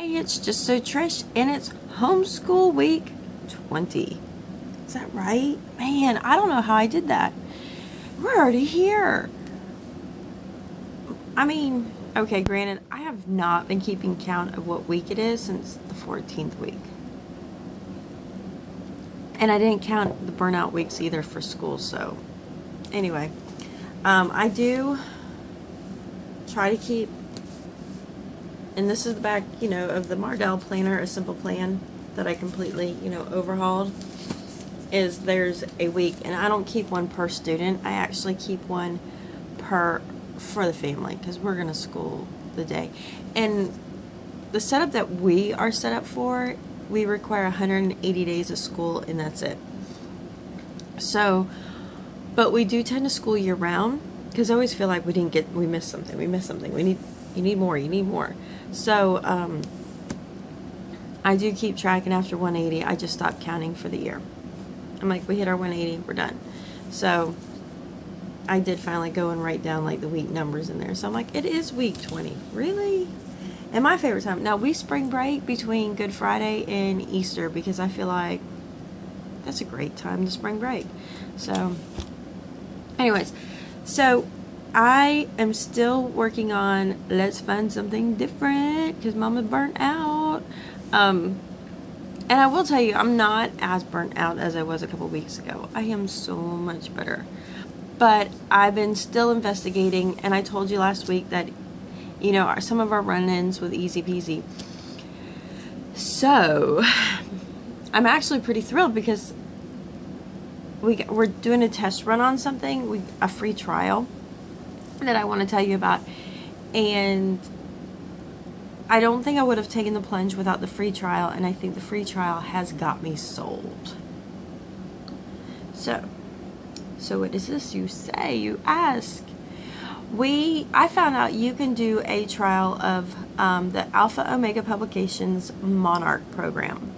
Hey, it's just so Trish, and it's homeschool week 20. Is that right? Man, I don't know how I did that. We're already here. I mean, okay, granted, I have not been keeping count of what week it is since the 14th week. And I didn't count the burnout weeks either for school, so anyway, I do try to keep, and this is the back, of the Mardell planner, a simple plan that I completely, overhauled, is there's a week, and I don't keep one per student. I actually keep one for the family, because we're going to school the day. And the setup that we are set up for, we require 180 days of school, and that's it. So, but we do tend to school year round, because I always feel like we missed something. You need more. So, I do keep tracking after 180. I just stopped counting for the year. I'm like, we hit our 180, we're done. So, I did finally go and write down like the week numbers in there. So I'm like, it is week 20. Really? And my favorite time. Now, we spring break between Good Friday and Easter, because I feel like that's a great time to spring break. So, anyways, so I am still working on let's find something different, because Mama's burnt out. And I will tell you, I'm not as burnt out as I was a couple weeks ago. I am so much better. But I've been still investigating, and I told you last week that, some of our run-ins with Easy Peasy. So, I'm actually pretty thrilled, because we're doing a test run on something, a free trial that I want to tell you about. And I don't think I would have taken the plunge without the free trial, and I think the free trial has got me sold. So what is this you say, you ask? I found out you can do a trial of the Alpha Omega Publications Monarch program.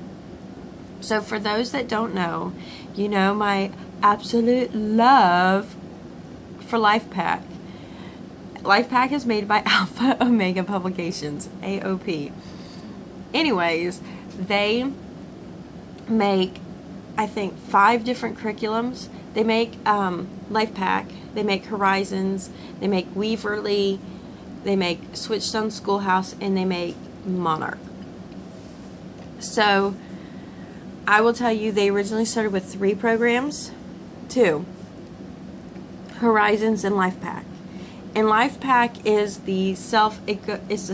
So for those that don't know, my absolute love for LifePack. LifePack is made by Alpha Omega Publications, AOP. Anyways, they make, I think, 5 different curriculums. They make LifePack, they make Horizons, they make Weaverly, they make Switchstone Schoolhouse, and they make Monarch. So, I will tell you, they originally started with 3 programs, 2, Horizons and LifePack. And LifePack is the self-pacing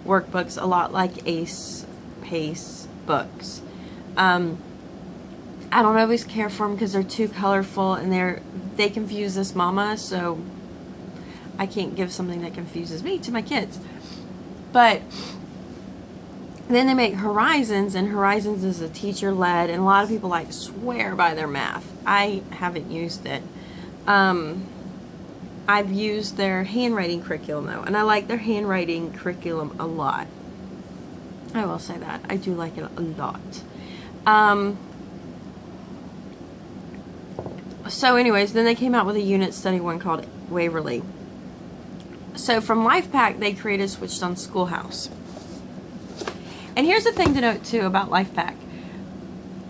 workbooks, a lot like ACE Pace books. I don't always care for them because they're too colorful, and they confuse this mama, so I can't give something that confuses me to my kids. But then they make Horizons, and Horizons is a teacher-led, and a lot of people swear by their math. I haven't used it. I've used their handwriting curriculum though, and I like their handwriting curriculum a lot. I will say that. I do like it a lot. So anyways, then they came out with a unit study one called Waverly. So from LifePack, they created Switchstone Schoolhouse. And here's the thing to note too about LifePack.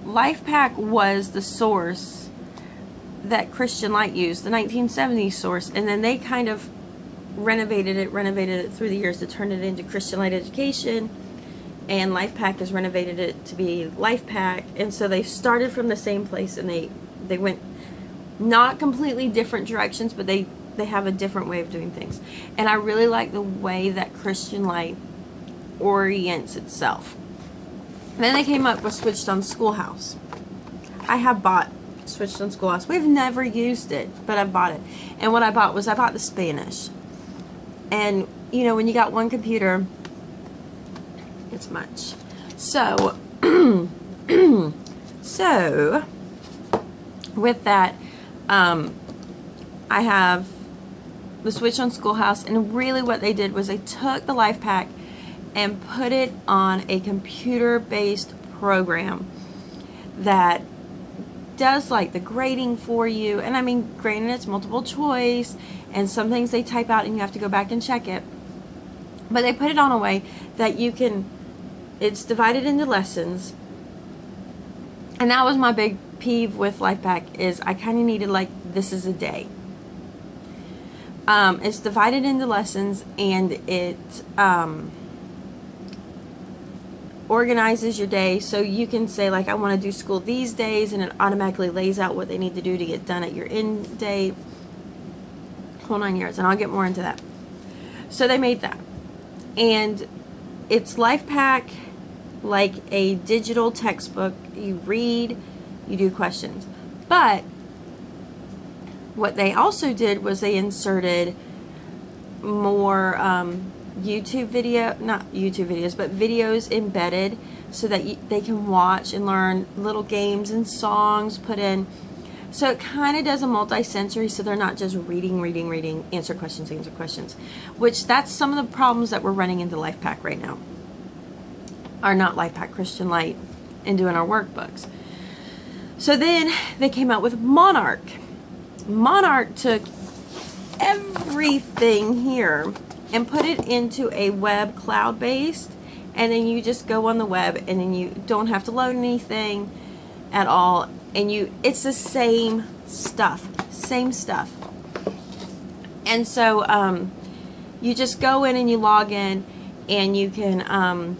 LifePack was the source that Christian Light used, the 1970s source, and then they kind of renovated it through the years to turn it into Christian Light Education, and LifePack has renovated it to be LifePack. And so they started from the same place, and they went not completely different directions, but they have a different way of doing things. And I really like the way that Christian Light orients itself. Then they came up with Switchstone Schoolhouse. I have bought Switchstone Schoolhouse. We've never used it, but I bought it. And what I bought the Spanish. And when you got one computer, it's much. So so with that, I have the Switchstone Schoolhouse, and really what they did was they took the LifePack and put it on a computer-based program that does the grading for you. And I mean, granted, it's multiple choice, and some things they type out and you have to go back and check it. But they put it on a way that you can, it's divided into lessons. And that was my big peeve with LifePack, is I kind of needed, like, this is a day. It's divided into lessons, and it organizes your day, so you can say, like, I want to do school these days, and it automatically lays out what they need to do to get done at your end date, whole 9 yards, and I'll get more into that. So they made that, and it's LifePack, like a digital textbook. You read, you do questions, but what they also did was they inserted more YouTube video, not YouTube videos, but videos embedded, so that they can watch and learn little games and songs put in. So it kind of does a multi-sensory, so they're not just reading, answer questions, which that's some of the problems that we're running into LifePack right now. Or not LifePack, Christian Light, and doing our workbooks. So then they came out with Monarch. Monarch took everything here and put it into a web cloud-based, and then you just go on the web, and then you don't have to load anything at all, and it's the same stuff. And so you just go in and you log in, and you can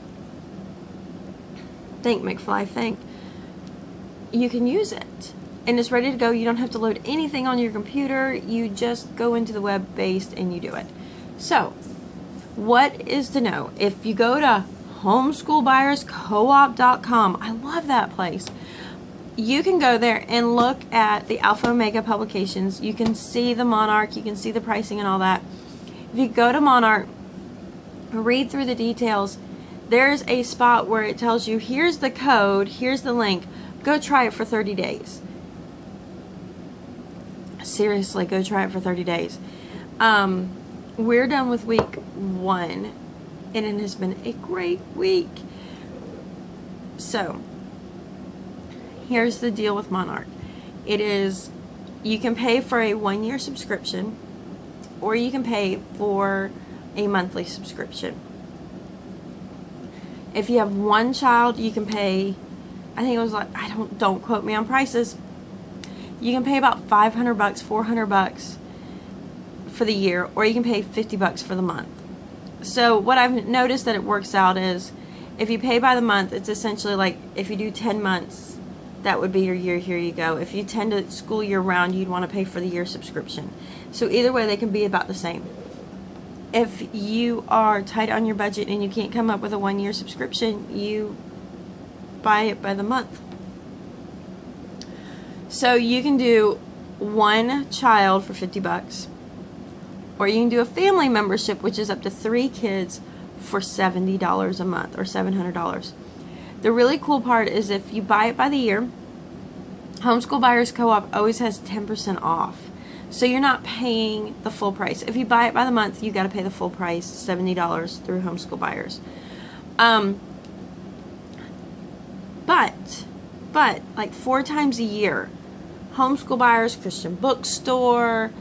you can use it, and it's ready to go. You don't have to load anything on your computer. You just go into the web based and you do it. So what is to know? If you go to homeschoolbuyerscoop.com, I love that place. You can go there and look at the Alpha Omega publications. You can see the Monarch, you can see the pricing and all that. If you go to Monarch, read through the details, there's a spot where it tells you, here's the code, here's the link, go try it for 30 days. Seriously, go try it for 30 days. We're done with week 1, and it has been a great week. So here's the deal with Monarch. It is, you can pay for a 1-year subscription, or you can pay for a monthly subscription. If you have one child, you can pay, I think it was like, don't quote me on prices. You can pay about $500, $400 for the year, or you can pay $50 for the month. So what I've noticed that it works out is, if you pay by the month, it's essentially like, if you do 10 months, that would be your year, here you go. If you tend to school year round, you'd want to pay for the year subscription. So either way, they can be about the same. If you are tight on your budget and you can't come up with a 1-year subscription, you buy it by the month. So you can do one child for $50, or you can do a family membership, which is up to 3 kids for $70 a month, or $700. The really cool part is, if you buy it by the year, Homeschool Buyers Co-op always has 10% off. So you're not paying the full price. If you buy it by the month, you got to pay the full price, $70 through Homeschool Buyers. But like 4 times a year, Homeschool Buyers, Christian Bookstore,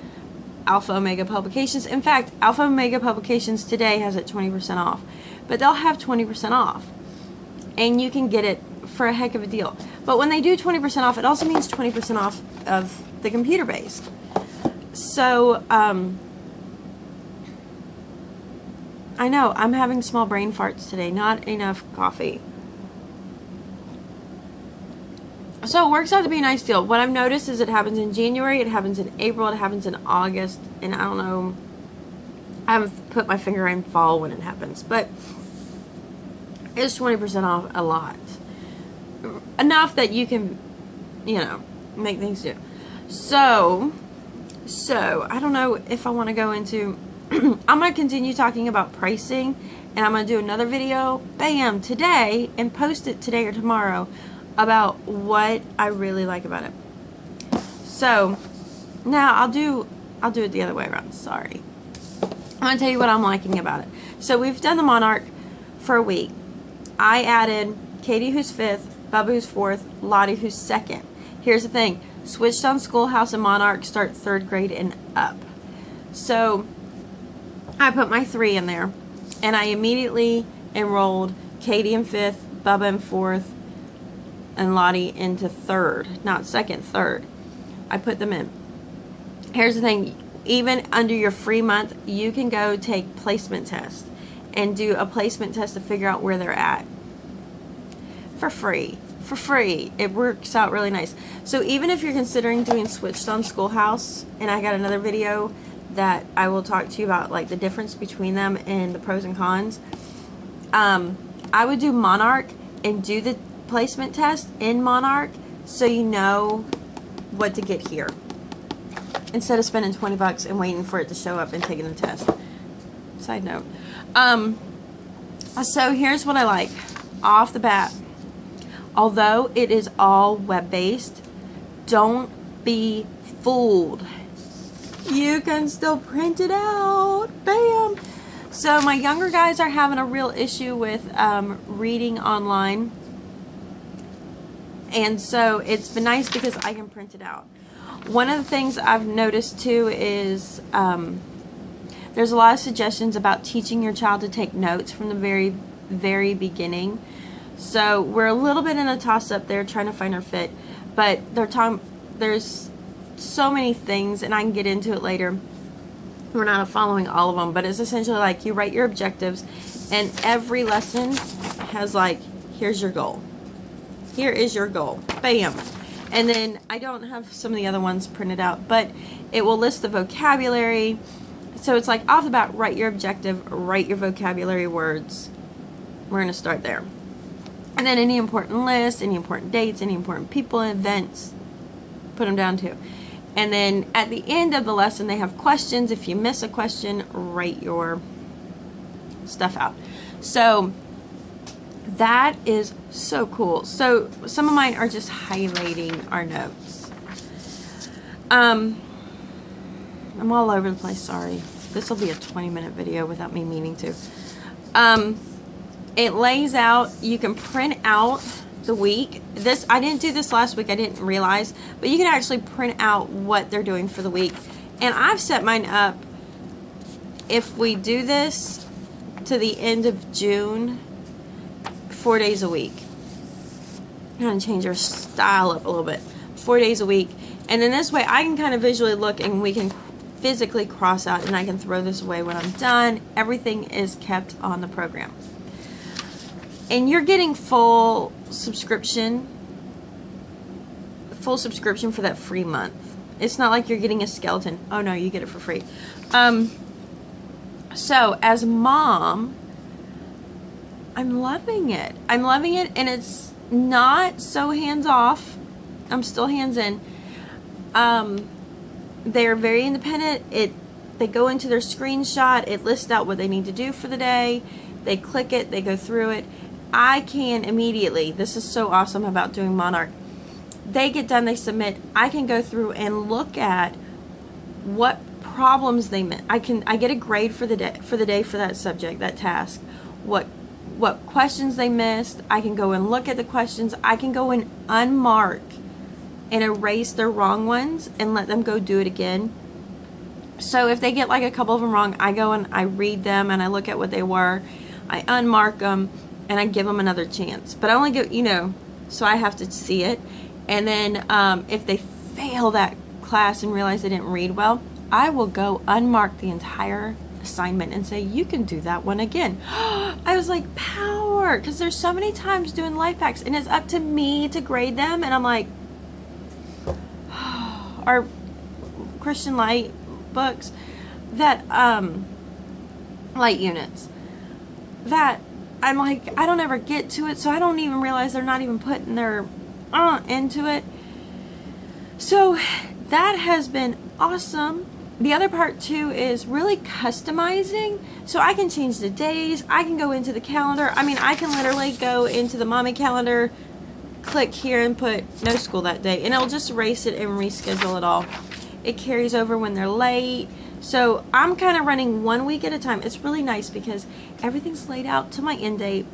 Alpha Omega Publications. In fact, Alpha Omega Publications today has it 20% off. But they'll have 20% off. And you can get it for a heck of a deal. But when they do 20% off, it also means 20% off of the computer-based. So, I know, I'm having small brain farts today. Not enough coffee. So it works out to be a nice deal. What I've noticed is it happens in January, it happens in April, it happens in August, and I don't know, I haven't put my finger in fall when it happens, but it's 20% off a lot. Enough that you can, make things do. So I don't know if I want to go into, I'm going to continue talking about pricing, and I'm going to do another video, bam, today, and post it today or tomorrow, about what I really like about it. So now I'll do it the other way around. Sorry. I'm going to tell you what I'm liking about it. So we've done the Monarch for a week. I added Katie, who's 5th, Bubba, who's 4th, Lottie, who's 2nd. Here's the thing. Switched on Schoolhouse and Monarch start 3rd grade and up. So I put my 3 in there. And I immediately enrolled Katie in 5th, Bubba in 4th, and Lottie into 3rd. Not 2nd, 3rd. I put them in. Here's the thing. Even under your free month, you can go take placement tests and do a placement test to figure out where they're at. For free. For free. It works out really nice. So even if you're considering doing switched on Schoolhouse, and I got another video that I will talk to you about, like the difference between them and the pros and cons. I would do Monarch and do the placement test in Monarch so you know what to get here, instead of spending $20 and waiting for it to show up and taking the test. Side note. So here's what I like off the bat. Although it is all web-based, don't be fooled. You can still print it out. Bam! So my younger guys are having a real issue with reading online. And so it's been nice because I can print it out. One of the things I've noticed too is there's a lot of suggestions about teaching your child to take notes from the very, very beginning. So we're a little bit in a toss-up there trying to find our fit. But there's so many things, and I can get into it later. We're not following all of them, but it's essentially like you write your objectives, and every lesson has like, here's your goal. Here is your goal. Bam. And then I don't have some of the other ones printed out, but it will list the vocabulary. So it's like off the bat, write your objective, write your vocabulary words. We're going to start there. And then any important lists, any important dates, any important people, events, put them down too. And then at the end of the lesson, they have questions. If you miss a question, write your stuff out. So that is so cool. So some of mine are just highlighting our notes. I'm all over the place, sorry. This will be a 20-minute video without me meaning to. It lays out, you can print out the week. This, I didn't do this last week, I didn't realize, but you can actually print out what they're doing for the week. And I've set mine up, if we do this to the end of June, 4 days a week. I'm going to change our style up a little bit. 4 days a week. And then this way I can kind of visually look and we can physically cross out, and I can throw this away when I'm done. Everything is kept on the program. And you're getting full subscription for that free month. It's not like you're getting a skeleton. Oh no, you get it for free. So as mom, I'm loving it. I'm loving it, and it's not so hands off. I'm still hands in. They're very independent. They go into their screenshot. It lists out what they need to do for the day. They click it. They go through it. I can immediately. This is so awesome about doing Monarch. They get done. They submit. I can go through and look at what problems they missed. I get a grade for the day for that subject, that task. What questions they missed. I can go and look at the questions. I can go and unmark and erase their wrong ones and let them go do it again. So if they get like a couple of them wrong, I go and I read them and I look at what they were. I unmark them and I give them another chance. But I only go, so I have to see it. And then if they fail that class and realize they didn't read well, I will go unmark the entire assignment and say, you can do that one again. I was like, power, because there's so many times doing life hacks and it's up to me to grade them, and I'm like, our Christian Light books that light units that I'm like, I don't ever get to it, so I don't even realize they're not even putting their into it. So that has been awesome. The other part too is really customizing. So I can change the days. I can go into the calendar. I mean, I can literally go into the mommy calendar, click here and put no school that day, and it'll just erase it and reschedule it all. It carries over when they're late. So I'm kind of running 1 week at a time. It's really nice because everything's laid out to my end date.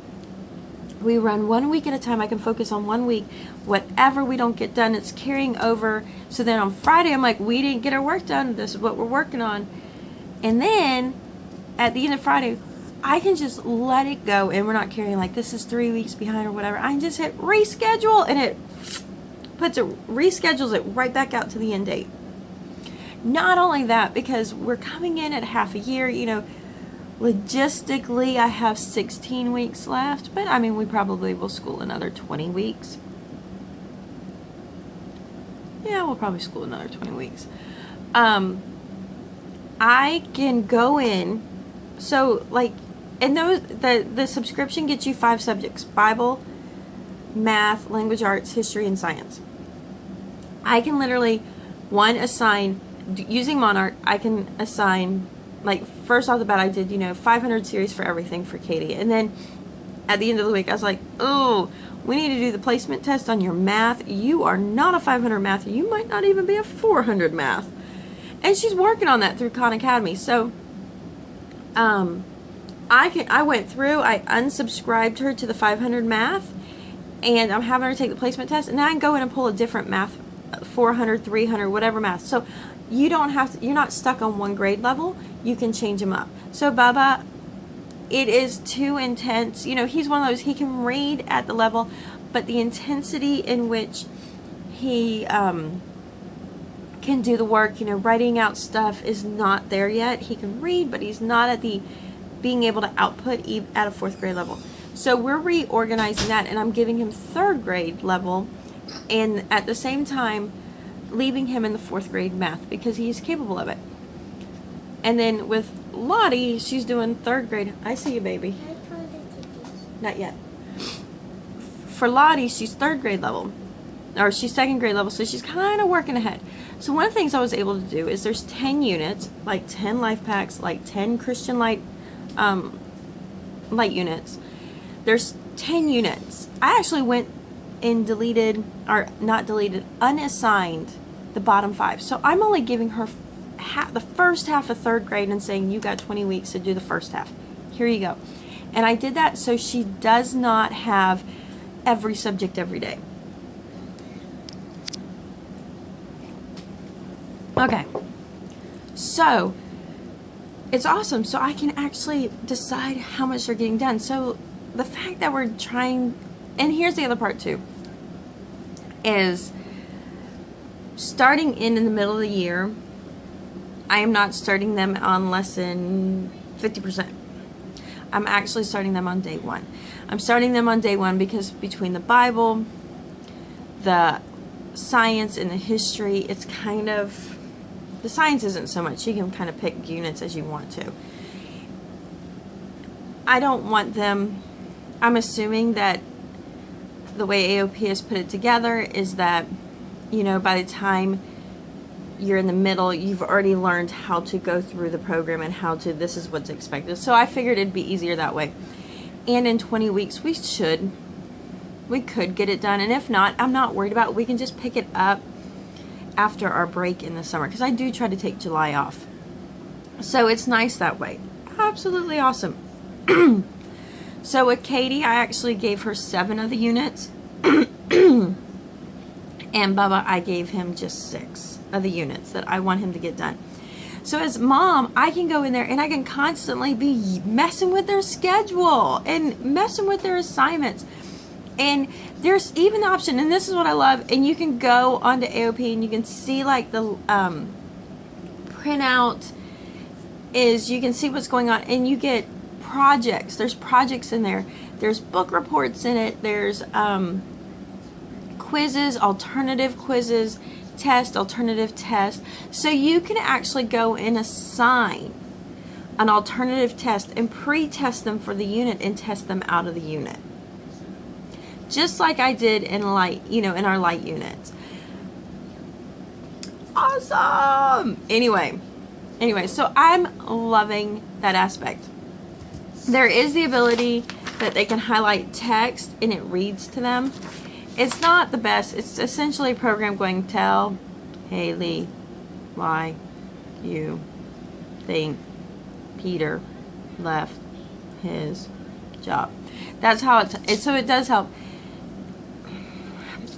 We run 1 week at a time. I can focus on 1 week. Whatever we don't get done, it's carrying over. So then on Friday, I'm like, we didn't get our work done. This is what we're working on. And then at the end of Friday, I can just let it go, and we're not carrying like this is 3 weeks behind or whatever. I can just hit reschedule, and it reschedules it right back out to the end date. Not only that, because we're coming in at half a year, you know, logistically I have 16 weeks left, but I mean, we probably will school another 20 weeks. Yeah, we'll probably school another 20 weeks. I can go in, so like, and those, the subscription gets you 5 subjects: Bible, math, language arts, history, and science. I can literally, assign, using Monarch, I can assign, like, first off the bat, I did, 500 series for everything for Katie. And then at the end of the week, I was like, oh, we need to do the placement test on your math. You are not a 500 math. You might not even be a 400 math. And she's working on that through Khan Academy. So, I went through, I unsubscribed her to the 500 math, and I'm having her take the placement test, and then I can go in and pull a different math, 400, 300, whatever math. So you don't have to, you're not stuck on one grade level. You can change them up. So Bubba, it is too intense. He's one of those, he can read at the level, but the intensity in which he can do the work, writing out stuff is not there yet. He can read, but he's not at the being able to output at a 4th grade level. So we're reorganizing that, and I'm giving him 3rd grade level, and at the same time leaving him in the 4th grade math because he's capable of it. And then with Lottie, she's doing 3rd grade. I see you, baby. Not yet. For Lottie, she's 3rd grade level, or she's 2nd grade level, so she's kind of working ahead. So one of the things I was able to do is there's 10 units, like 10 life packs, like 10 Christian light units. There's 10 units. I actually went and unassigned the bottom 5. So I'm only giving her the first half of 3rd grade and saying, you got 20 weeks to do the first half. Here you go. And I did that so she does not have every subject every day. Okay. So it's awesome. So I can actually decide how much they're getting done. So the fact that we're trying, and here's the other part too, is starting in the middle of the year, I am not starting them on lesson 50%. I'm actually starting them on day 1. I'm starting them on day 1 because between the Bible, the science, and the history, it's kind of, the science isn't so much. You can kind of pick units as you want to. I don't want them, I'm assuming that the way AOP has put it together is that, by the time you're in the middle, you've already learned how to go through the program and this is what's expected. So I figured it'd be easier that way. And in 20 weeks, we could get it done. And if not, I'm not worried about it. We can just pick it up after our break in the summer, because I do try to take July off. So it's nice that way. Absolutely awesome. So with Katie, I actually gave her 7 of the units. And Bubba, I gave him just 6 of the units that I want him to get done. So as mom, I can go in there and I can constantly be messing with their schedule and messing with their assignments. And there's even the option, and this is what I love, and you can go onto AOP and you can see like the printout is, you can see what's going on, and you get projects. There's projects in there. There's book reports in it. There's quizzes, alternative quizzes, alternative test. So you can actually go and assign an alternative test and pre-test them for the unit and test them out of the unit. Just like I did in light, in our light units. Awesome! Anyway, so I'm loving that aspect. There is the ability that they can highlight text and it reads to them. It's not the best. It's essentially a program going, tell Haley why you think Peter left his job. That's how so it does help.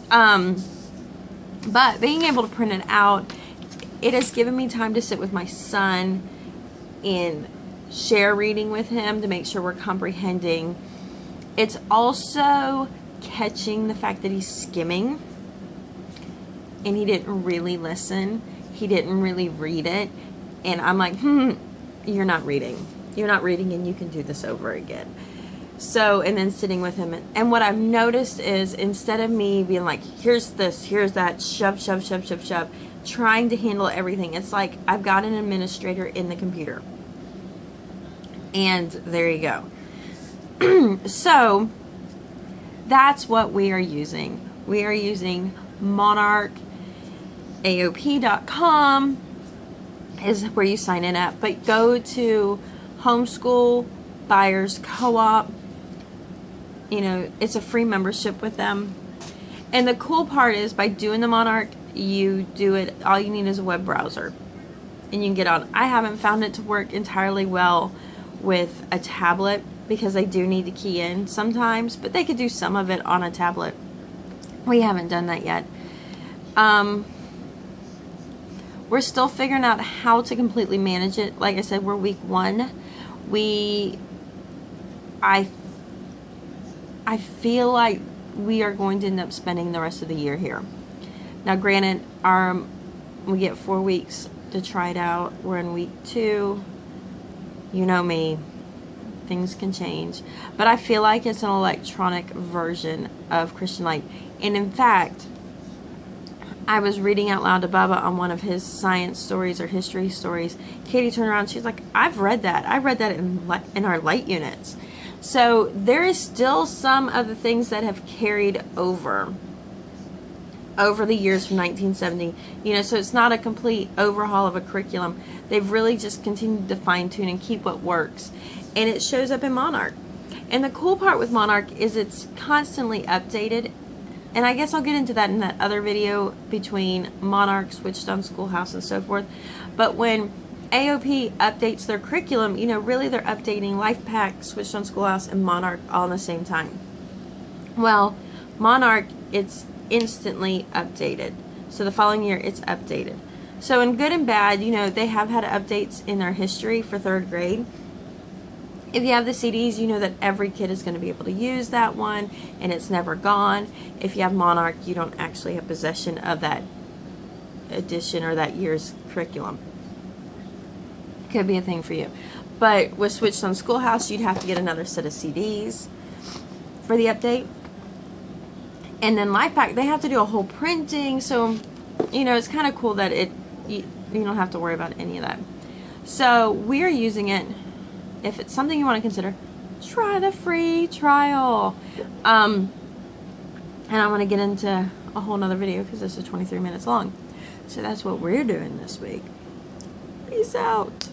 But being able to print it out, it has given me time to sit with my son and share reading with him to make sure we're comprehending. It's also catching the fact that he's skimming and he didn't really listen. He didn't really read it. And I'm like, you're not reading. You're not reading, and you can do this over again. So, and then sitting with him. And what I've noticed is, instead of me being like, here's this, here's that, shove, shove, shove, shove, shove, trying to handle everything, it's like I've got an administrator in the computer. And there you go. So, that's what we are using. We are using Monarch. AOP.com is where you sign in at, but go to Homeschool Buyers Co-op. You know, it's a free membership with them. And the cool part is, by doing the Monarch, you do it, all you need is a web browser and you can get on. I haven't found it to work entirely well with a tablet because I do need to key in sometimes, but they could do some of it on a tablet. We haven't done that yet. We're still figuring out how to completely manage it. Like I said, we're week 1. I feel like we are going to end up spending the rest of the year here. Now, granted, we get 4 weeks to try it out. We're in week 2. You know me. Things can change. But I feel like it's an electronic version of Christian Light. And in fact, I was reading out loud to Bubba on one of his science stories or history stories. Katie turned around, she's like, I've read that. I read that in our light units. So there is still some of the things that have carried over the years from 1970. You know, so it's not a complete overhaul of a curriculum. They've really just continued to fine tune and keep what works. And it shows up in Monarch. And the cool part with Monarch is it's constantly updated. And I guess I'll get into that in that other video between Monarch, Switched on Schoolhouse, and so forth. But when AOP updates their curriculum, you know, really they're updating Life Pack, Switched on Schoolhouse, and Monarch all in the same time. Well, Monarch, it's instantly updated. So the following year, it's updated. So in good and bad, you know, they have had updates in their history for 3rd grade. If you have the CDs, you know that every kid is going to be able to use that one, and it's never gone. If you have Monarch, you don't actually have possession of that edition or that year's curriculum. Could be a thing for you. But with Switched on Schoolhouse, you'd have to get another set of CDs for the update. And then Life Pack, they have to do a whole printing, so, you know, it's kind of cool that you don't have to worry about any of that. So we're using it. If it's something you want to consider, try the free trial. And I want to get into a whole nother video because this is 23 minutes long. So that's what we're doing this week. Peace out.